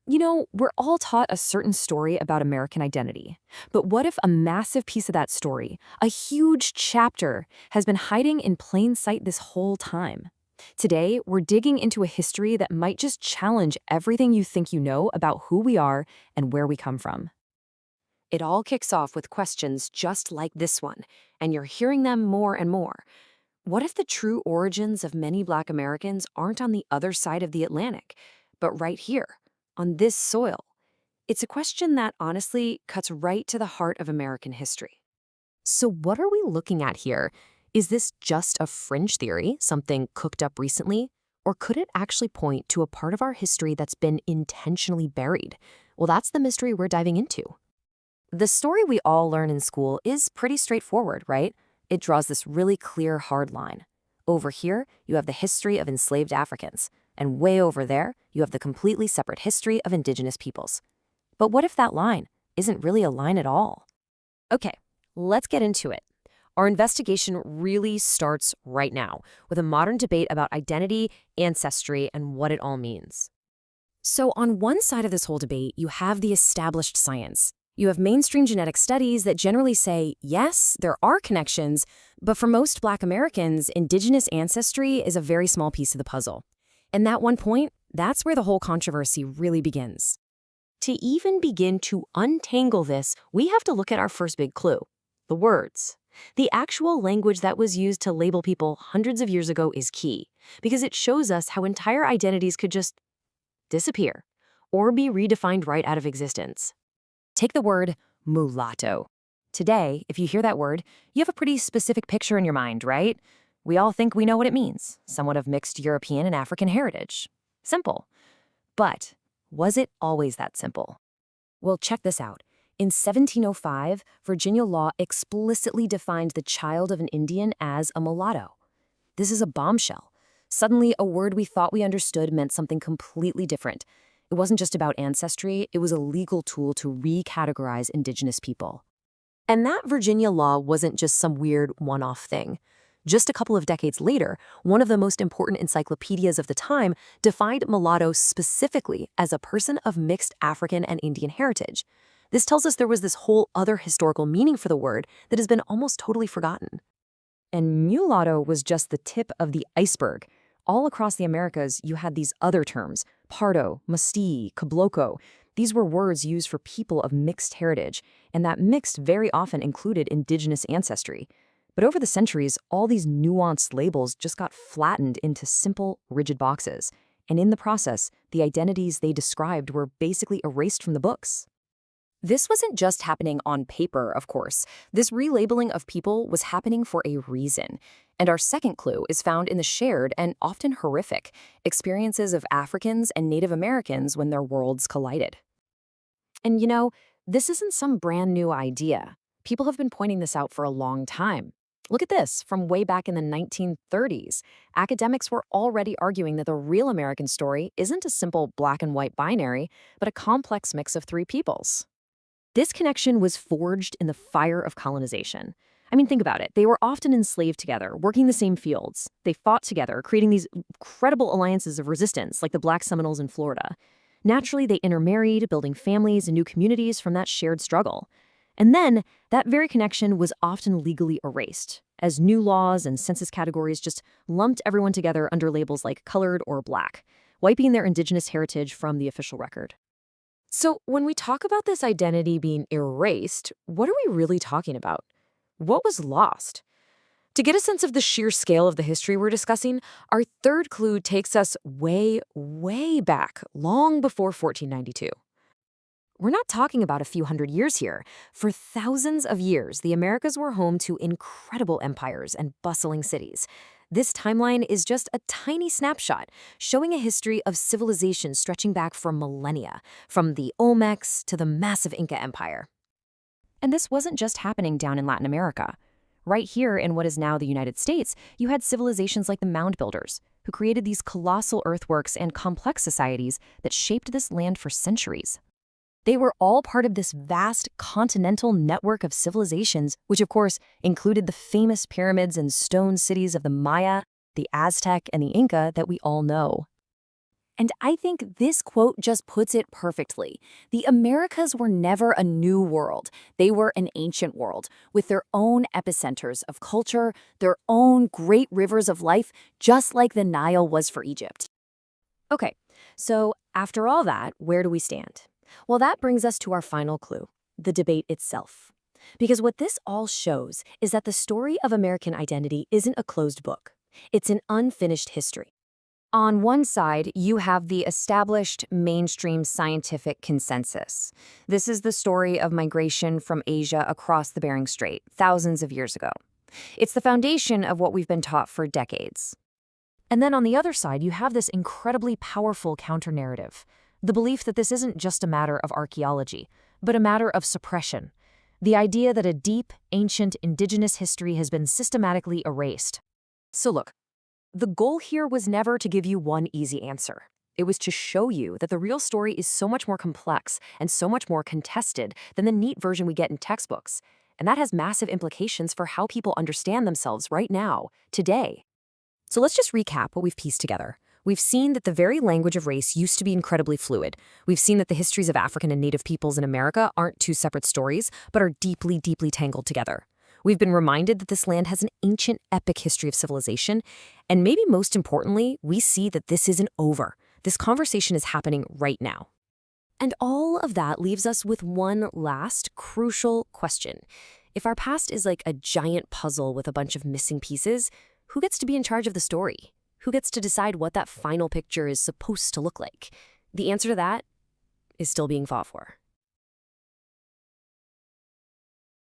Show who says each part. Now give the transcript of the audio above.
Speaker 1: We're all taught a certain story about American identity. But what if a massive piece of that story, a huge chapter, has been hiding in plain sight this whole time? Today, we're digging into a history that might just challenge everything you think you know about who we are and where we come from.
Speaker 2: It all kicks off with questions just like this one, and you're hearing them more and more. What if the true origins of many Black Americans aren't on the other side of the Atlantic, but right here, on this soil? It's a question that honestly cuts right to the heart of American history. So, what are we looking at here? Is this just a fringe theory, something cooked up recently? Or could it actually point to a part of our history that's been intentionally buried? Well, that's the mystery we're diving into. The story we all learn in school is pretty straightforward, right? It draws this really clear, hard line. Over here, you have the history of enslaved Africans, and way over there, you have the completely separate history of indigenous peoples. But what if that line isn't really a line at all? Okay, let's get into it. Our investigation really starts right now with a modern debate about identity, ancestry, and what it all means. So, on one side of this whole debate, you have the established science. You have mainstream genetic studies that generally say, yes, there are connections, but for most Black Americans, indigenous ancestry is a very small piece of the puzzle. And that one point, that's where the whole controversy really begins. To even begin to untangle this, we have to look at our first big clue, the words. The actual language that was used to label people hundreds of years ago is key, because it shows us how entire identities could just disappear or be redefined right out of existence. Take the word mulatto. Today, if you hear that word, you have a pretty specific picture in your mind, right? We all think we know what it means, somewhat of mixed European and African heritage. Simple. But was it always that simple? Well, check this out. In 1705, Virginia law explicitly defined the child of an Indian as a mulatto. This is a bombshell. Suddenly, a word we thought we understood meant something completely different. It wasn't just about ancestry, it was a legal tool to recategorize indigenous people. And that Virginia law wasn't just some weird one-off thing. Just a couple of decades later, one of the most important encyclopedias of the time defined mulatto specifically as a person of mixed African and Indian heritage. This tells us there was this whole other historical meaning for the word that has been almost totally forgotten. And mulatto was just the tip of the iceberg. All across the Americas, you had these other terms, pardo, mestizo, cabloco. These were words used for people of mixed heritage, and that mixed very often included indigenous ancestry. But over the centuries, all these nuanced labels just got flattened into simple, rigid boxes. And in the process, the identities they described were basically erased from the books. This wasn't just happening on paper, of course. This relabeling of people was happening for a reason. And our second clue is found in the shared and often horrific experiences of Africans and Native Americans when their worlds collided. And this isn't some brand new idea. People have been pointing this out for a long time. Look at this, from way back in the 1930s. Academics were already arguing that the real American story isn't a simple black and white binary, but a complex mix of three peoples. This connection was forged in the fire of colonization. I mean, think about it. They were often enslaved together, working the same fields. They fought together, creating these incredible alliances of resistance, like the Black Seminoles in Florida. Naturally, they intermarried, building families and new communities from that shared struggle. And then, that very connection was often legally erased, as new laws and census categories just lumped everyone together under labels like colored or black, wiping their indigenous heritage from the official record. So, when we talk about this identity being erased, what are we really talking about? What was lost? To get a sense of the sheer scale of the history we're discussing, our third clue takes us way, way back, long before 1492. We're not talking about a few hundred years here. For thousands of years, the Americas were home to incredible empires and bustling cities. This timeline is just a tiny snapshot, showing a history of civilization stretching back for millennia, from the Olmecs to the massive Inca Empire. And this wasn't just happening down in Latin America. Right here in what is now the United States, you had civilizations like the Mound Builders, who created these colossal earthworks and complex societies that shaped this land for centuries. They were all part of this vast continental network of civilizations, which of course included the famous pyramids and stone cities of the Maya, the Aztec, and the Inca that we all know.
Speaker 1: And I think this quote just puts it perfectly. The Americas were never a new world. They were an ancient world with their own epicenters of culture, their own great rivers of life, just like the Nile was for Egypt. Okay, so after all that, where do we stand? Well, that brings us to our final clue, the debate itself. Because what this all shows is that the story of American identity isn't a closed book. It's an unfinished history. On one side, you have the established mainstream scientific consensus. This is the story of migration from Asia across the Bering Strait thousands of years ago. It's the foundation of what we've been taught for decades. And then on the other side, you have this incredibly powerful counter-narrative, the belief that this isn't just a matter of archaeology, but a matter of suppression. The idea that a deep, ancient, indigenous history has been systematically erased. So look, the goal here was never to give you one easy answer. It was to show you that the real story is so much more complex and so much more contested than the neat version we get in textbooks. And that has massive implications for how people understand themselves right now, today. So let's just recap what we've pieced together. We've seen that the very language of race used to be incredibly fluid. We've seen that the histories of African and Native peoples in America aren't two separate stories, but are deeply, deeply tangled together. We've been reminded that this land has an ancient, epic history of civilization. And maybe most importantly, we see that this isn't over. This conversation is happening right now. And all of that leaves us with one last crucial question. If our past is like a giant puzzle with a bunch of missing pieces, who gets to be in charge of the story? Who gets to decide what that final picture is supposed to look like? The answer to that is still being fought for.